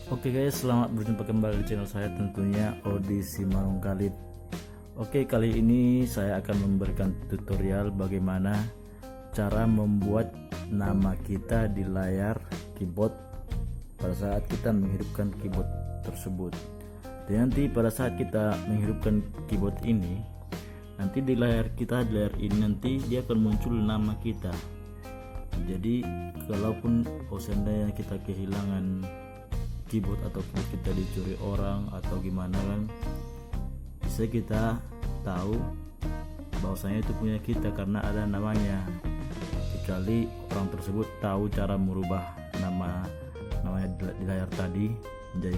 Oke guys, selamat berjumpa kembali di channel saya, tentunya Odi Simanungkalit. Oke, kali ini saya akan memberikan tutorial bagaimana cara membuat nama kita di layar keyboard pada saat kita menghidupkan keyboard tersebut. Dan nanti pada saat kita menghidupkan keyboard ini, nanti di layar kita, di layar ini nanti dia akan muncul nama kita. Jadi kalaupun seandainya kita kehilangan keyboard atau keyboard kita dicuri orang atau gimana kan, bisa kita tahu bahwasanya itu punya kita karena ada namanya, kecuali orang tersebut tahu cara merubah namanya di layar tadi menjadi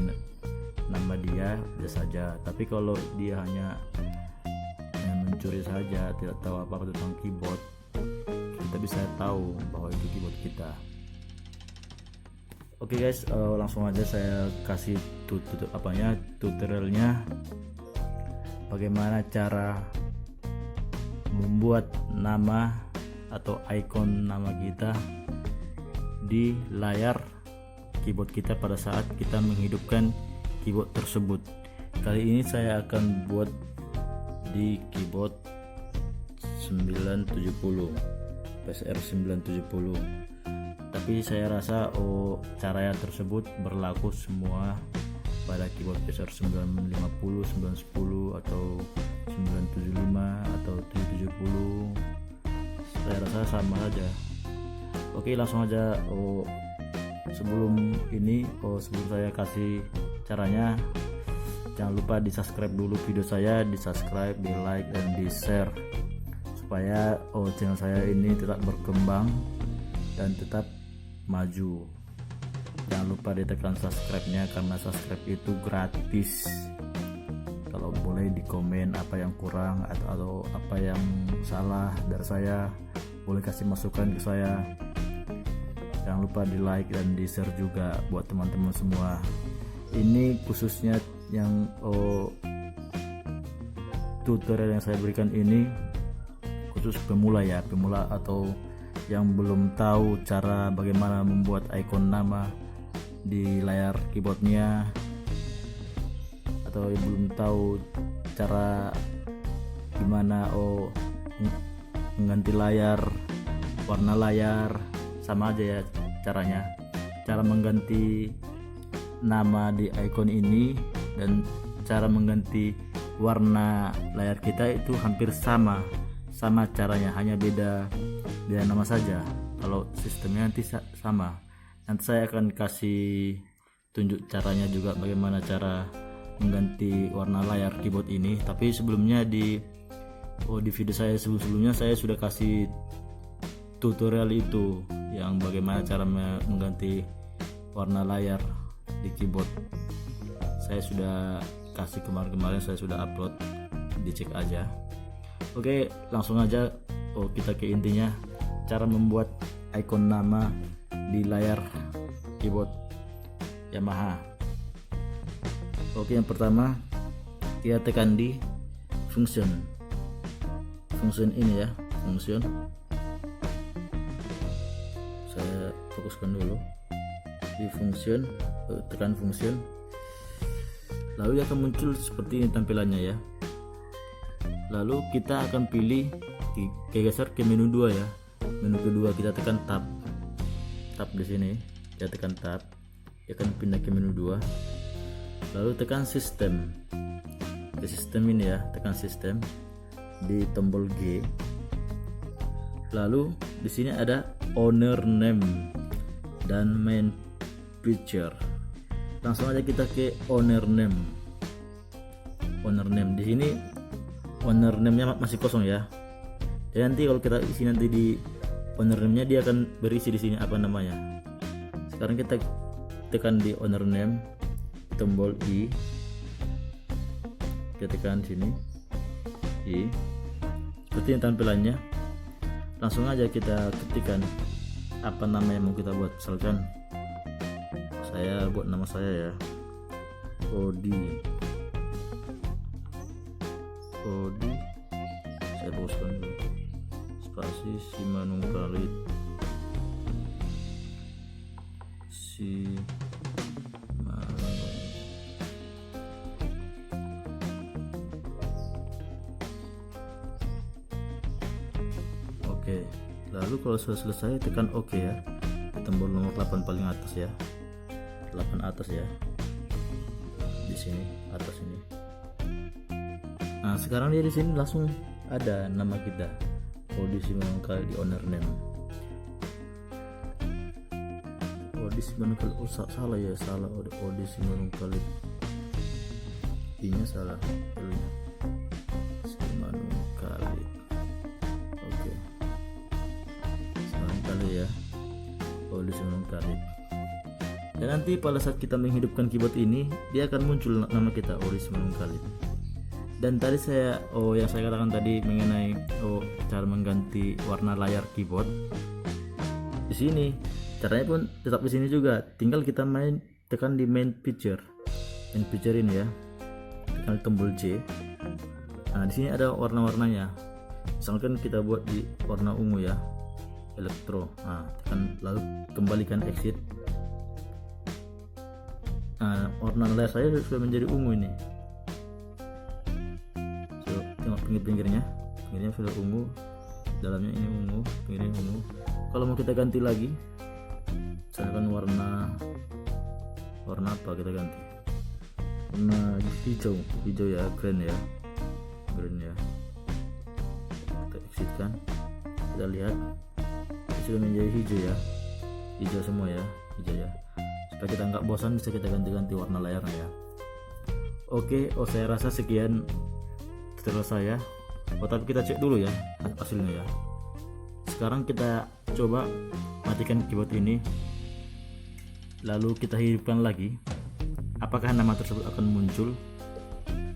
nama dia biasa saja. Tapi kalau dia hanya mencuri saja, tidak tahu apa tentang keyboard, kita bisa tahu bahwa itu keyboard kita. Oke guys, langsung aja saya kasih tutorialnya bagaimana cara membuat nama atau icon nama kita di layar keyboard kita pada saat kita menghidupkan keyboard tersebut. Kali ini saya akan buat di keyboard 970 PSR 970, tapi saya rasa cara tersebut berlaku semua pada keyboard PSR 950, 910 atau 975 atau 770. Saya rasa sama saja. Oke, langsung aja. Sebelum saya kasih caranya, jangan lupa di subscribe dulu video saya, di subscribe, di like, dan di share supaya channel saya ini tetap berkembang dan tetap maju. Jangan lupa ditekan subscribe-nya karena subscribe itu gratis. Kalau boleh di komen apa yang kurang atau apa yang salah dari saya, boleh kasih masukan ke saya. Jangan lupa di like dan di share juga buat teman-teman semua. Ini khususnya yang tutorial yang saya berikan ini khusus pemula ya, pemula atau yang belum tahu cara bagaimana membuat icon nama di layar keyboardnya, atau yang belum tahu cara gimana mengganti layar, warna layar. Sama aja ya caranya, cara mengganti nama di icon ini dan cara mengganti warna layar kita itu hampir sama caranya, hanya beda nama saja. Kalau sistemnya nanti sama. Nanti saya akan kasih tunjuk caranya juga bagaimana cara mengganti warna layar keyboard ini. Tapi sebelumnya di video saya sebelumnya saya sudah kasih tutorial itu yang bagaimana cara mengganti warna layar di keyboard. Saya sudah kasih kemarin saya sudah upload, dicek aja. Oke, langsung aja kita ke intinya, cara membuat icon nama di layar keyboard Yamaha. Oke, yang pertama kita tekan di function ini ya, function. Saya fokuskan dulu di function, tekan function, lalu dia akan muncul seperti ini tampilannya ya. Lalu kita akan pilih geser ke menu 2 ya. Menu kedua kita tekan tab di sini, kita tekan tab, dia akan pindah ke menu 2. Lalu tekan sistem, ke sistem ini ya, tekan sistem di tombol G. Lalu di sini ada owner name dan main picture. Langsung aja kita ke owner name. Di sini owner name-nya masih kosong ya. Dan nanti kalau kita isi nanti di owner name-nya, dia akan berisi di sini apa namanya. Sekarang kita tekan di owner name, tombol I. Kita tekan sini I. Seperti ini tampilannya. Langsung aja kita ketikkan apa nama yang mau kita buat. Misalkan saya buat nama saya ya, Odi. Saya fokuskan dulu, spasi Simanungkalit, Simanungkalit. Oke, lalu kalau sudah selesai tekan OK ya, tombol nomor 8 paling atas ya, 8 atas ya, di sini atas ini. Nah sekarang dia di sini langsung ada nama kita, Odi Simanung Khalid di owner name. Odi Simanung Khalid, oh salah ya, salah. Odi Simanung Khalid, I-nya salah, L-nya Simanung Khalid. Oke, Simanung Khalid ya, Odi Simanung Khalid. Dan nanti pada saat kita menghidupkan keyboard ini, dia akan muncul nama kita, Odi Simanung Khalid. Dan tadi yang saya katakan tadi mengenai cara mengganti warna layar keyboard, di sini caranya pun tetap di sini juga, tinggal kita tekan di main picture ini ya, tekan tombol J. Nah di sini ada warna-warnanya, misalkan kita buat di warna ungu ya, elektro. Nah tekan lalu kembalikan exit. Nah warna layar saya sudah menjadi ungu ini. Pinggirnya sudah ungu, dalamnya ini ungu, pinggirnya ungu. Kalau mau kita ganti lagi, misalkan warna apa kita ganti, warna hijau ya, green ya, kita exitkan, kita lihat sudah menjadi hijau ya, hijau semua ya, hijau ya. Supaya kita nggak bosan, bisa kita ganti-ganti warna layarnya ya. Oke, saya rasa sekian tutorial saya. Tapi kita cek dulu ya hasilnya ya. Sekarang kita coba matikan keyboard ini, lalu kita hidupkan lagi. Apakah nama tersebut akan muncul?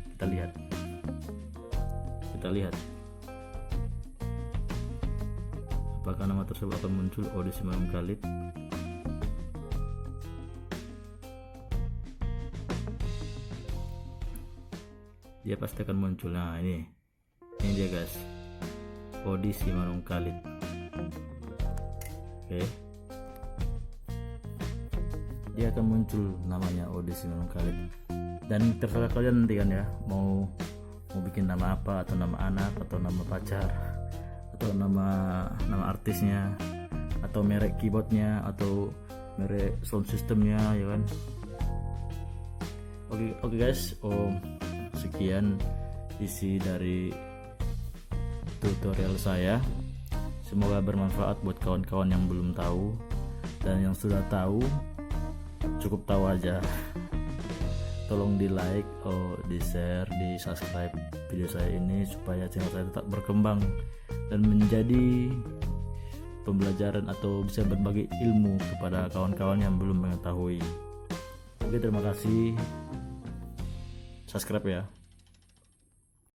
Kita lihat apakah nama tersebut akan muncul, Odi Simanung Khalid. Dia pasti akan muncul. Nah ini dia guys, Odi Simanung Khalid. Oke, dia akan muncul namanya, Odi Simanung Khalid. Dan terserah kalian nanti kan ya, mau bikin nama apa, atau nama anak, atau nama pacar, atau nama artisnya, atau merek keyboardnya, atau merek sound systemnya ya kan. Oke guys, sekian isi dari tutorial saya. Semoga bermanfaat buat kawan-kawan yang belum tahu, dan yang sudah tahu cukup tahu aja. Tolong di like, di share, di subscribe video saya ini supaya channel saya tetap berkembang dan menjadi pembelajaran atau bisa berbagi ilmu kepada kawan-kawan yang belum mengetahui. Oke, terima kasih. Subscribe ya.